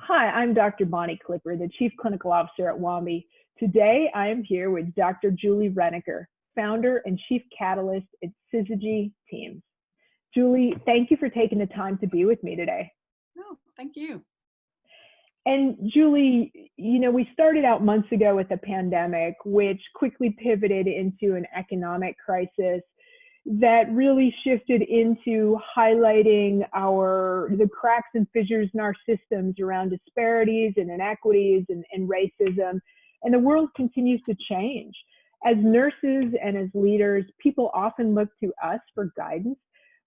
Hi, I'm Dr. Bonnie Clipper, the Chief Clinical Officer at Wambi. Today, I am here with Dr. Julie Rennecker, founder and Chief Catalyst at Syzygy Teams. Julie, thank you for taking the time to be with me today. Oh, thank you. And Julie, we started out months ago with the pandemic, which quickly pivoted into an economic crisis that really shifted into highlighting the cracks and fissures in our systems around disparities and inequities and racism. And the world continues to change. As nurses and as leaders, people often look to us for guidance.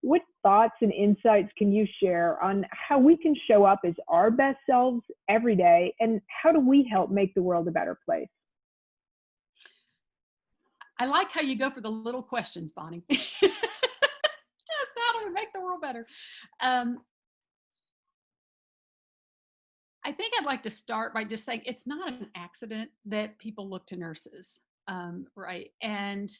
What thoughts and insights can you share on how we can show up as our best selves every day, and how do we help make the world a better place? I like how you go for the little questions, Bonnie. Just how do we make the world better? I think I'd like to start by just saying it's not an accident that people look to nurses, right? And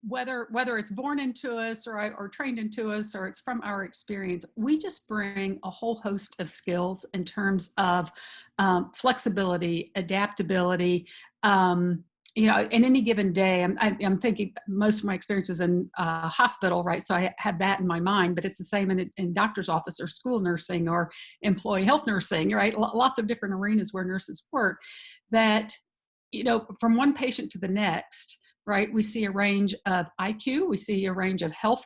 whether it's born into us or trained into us or it's from our experience, we just bring a whole host of skills in terms of flexibility, adaptability. In any given day, I'm thinking most of my experience was in hospital, right? So I have that in my mind, but it's the same in doctor's office or school nursing or employee health nursing, right? Lots of different arenas where nurses work that, from one patient to the next, right? We see a range of IQ, we see a range of health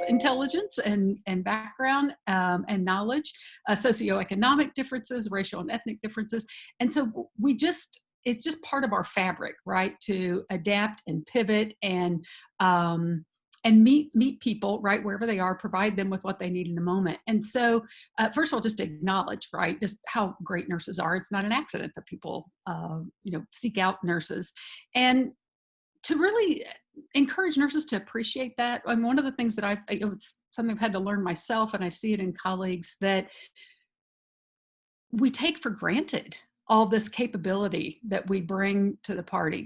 intelligence and background and knowledge, socioeconomic differences, racial and ethnic differences. And so it's just part of our fabric, right? To adapt and pivot and meet people, right, wherever they are, provide them with what they need in the moment. And so, first of all, just acknowledge, right, just how great nurses are. It's not an accident that people, seek out nurses. And to really encourage nurses to appreciate that. I mean, one of the things that it's something I've had to learn myself, and I see it in colleagues, that we take for granted all this capability that we bring to the party.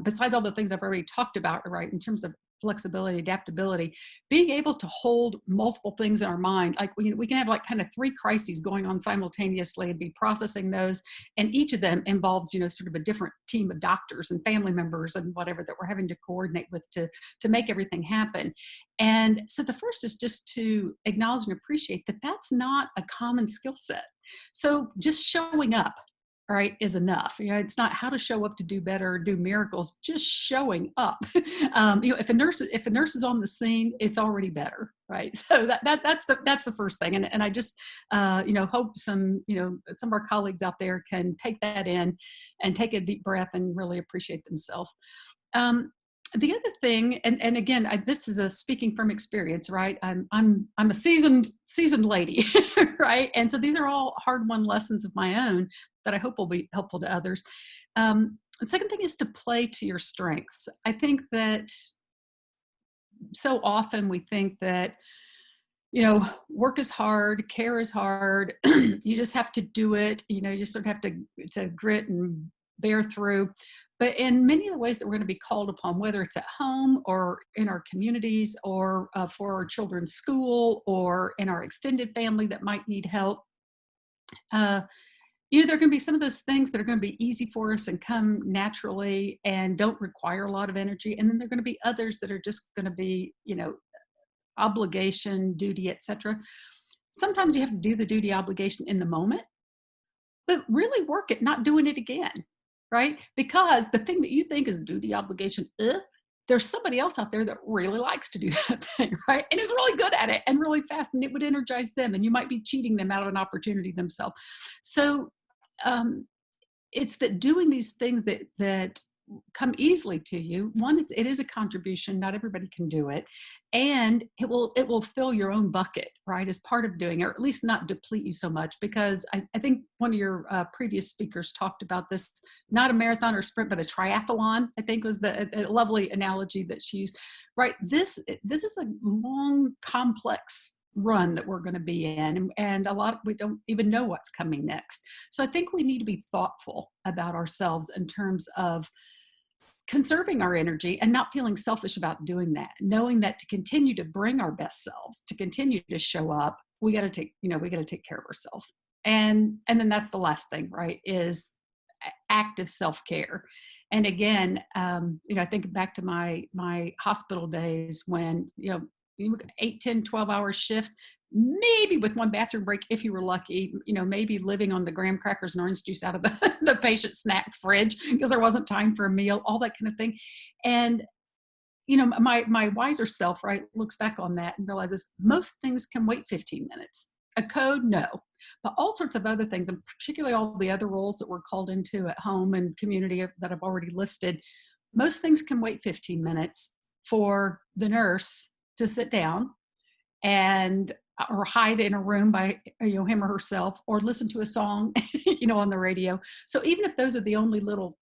Besides all the things I've already talked about, right, in terms of flexibility, adaptability, being able to hold multiple things in our mind, like we can have like kind of three crises going on simultaneously and be processing those, and each of them involves sort of a different team of doctors and family members and whatever that we're having to coordinate with to make everything happen. And so the first is just to acknowledge and appreciate that that's not a common skill set. So just showing up, right, is enough. It's not how to show up to do better or do miracles, just showing up. If a nurse is on the scene, it's already better, right? So that's the first thing. And I just hope some of our colleagues out there can take that in and take a deep breath and really appreciate themselves. The other thing, and again, this is a speaking from experience, right? I'm a seasoned lady, right? And so these are all hard-won lessons of my own that I hope will be helpful to others. The second thing is to play to your strengths. I think that so often we think that work is hard, care is hard. You just have to do it. You just sort of have to grit and bear through. But in many of the ways that we're going to be called upon, whether it's at home or in our communities or for our children's school or in our extended family that might need help, there are going to be some of those things that are going to be easy for us and come naturally and don't require a lot of energy. And then there are going to be others that are just going to be, obligation, duty, etc. Sometimes you have to do the duty obligation in the moment, but really work at not doing it again. Right? Because the thing that you think is duty obligation, there's somebody else out there that really likes to do that thing, right? And is really good at it and really fast, and it would energize them, and you might be cheating them out of an opportunity themselves. So it's that doing these things that come easily to you. One, it is a contribution. Not everybody can do it. And it will fill your own bucket, right, as part of doing it, or at least not deplete you so much, because I think one of your previous speakers talked about this, not a marathon or sprint, but a triathlon, I think was a lovely analogy that she used, right? This is a long, complex run that we're going to be in, and we don't even know what's coming next. So I think we need to be thoughtful about ourselves in terms of conserving our energy and not feeling selfish about doing that, knowing that to continue to bring our best selves, to continue to show up, we got to take, we got to take care of ourselves. And then that's the last thing, right? Is active self-care. And again, I think back to my hospital days when, you look at 8, 10, 12-hour shift, maybe with one bathroom break, if you were lucky, maybe living on the graham crackers and orange juice out of the patient snack fridge because there wasn't time for a meal, all that kind of thing. And my wiser self, right, looks back on that and realizes most things can wait 15 minutes. A code, no. But all sorts of other things, and particularly all the other roles that we're called into at home and community that I've already listed, most things can wait 15 minutes for the nurse to sit down and or hide in a room by him or herself, or listen to a song on the radio. So even if those are the only little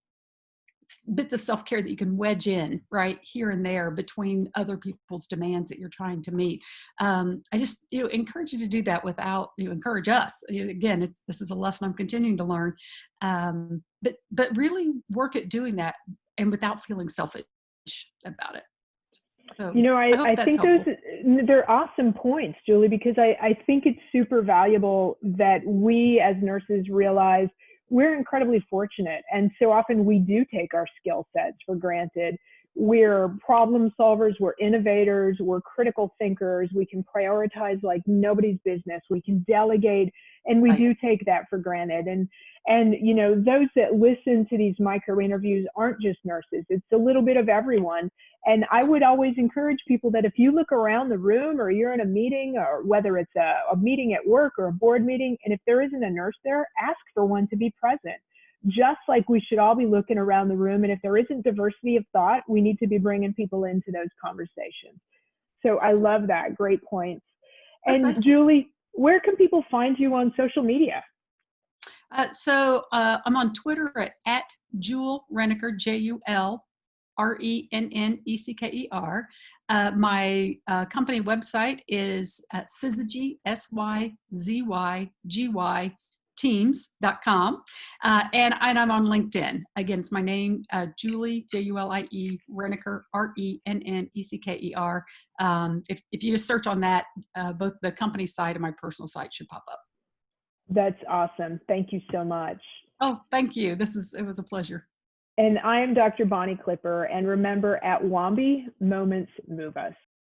bits of self-care that you can wedge in right here and there between other people's demands that you're trying to meet, I just encourage you to do that without encourage us. Again, this is a lesson I'm continuing to learn, but really work at doing that and without feeling selfish about it. So I hope I that's think helpful. they're awesome points, Julie, because I think it's super valuable that we as nurses realize we're incredibly fortunate. And so often we do take our skill sets for granted. We're problem solvers, we're innovators, we're critical thinkers. We can prioritize like nobody's business. We can delegate, and we Right. do take that for granted. And those that listen to these micro interviews aren't just nurses. It's a little bit of everyone. And I would always encourage people that if you look around the room or you're in a meeting, or whether it's a meeting at work or a board meeting, and if there isn't a nurse there, ask for one to be present. Just like we should all be looking around the room. And if there isn't diversity of thought, we need to be bringing people into those conversations. So I love that. Great points. That's And excellent. Julie, where can people find you on social media? I'm on Twitter at Jule Rennecker, JULRENNECKER. My company website is Syzygy, SYZYGY Teams.com. And I'm on LinkedIn. Again, it's my name, Julie, JULIE, Rennecker, RENNECKER. If you just search on that, both the company site and my personal site should pop up. That's awesome. Thank you so much. Oh, thank you. It was a pleasure. And I am Dr. Bonnie Clipper. And remember, at Wambi, moments move us.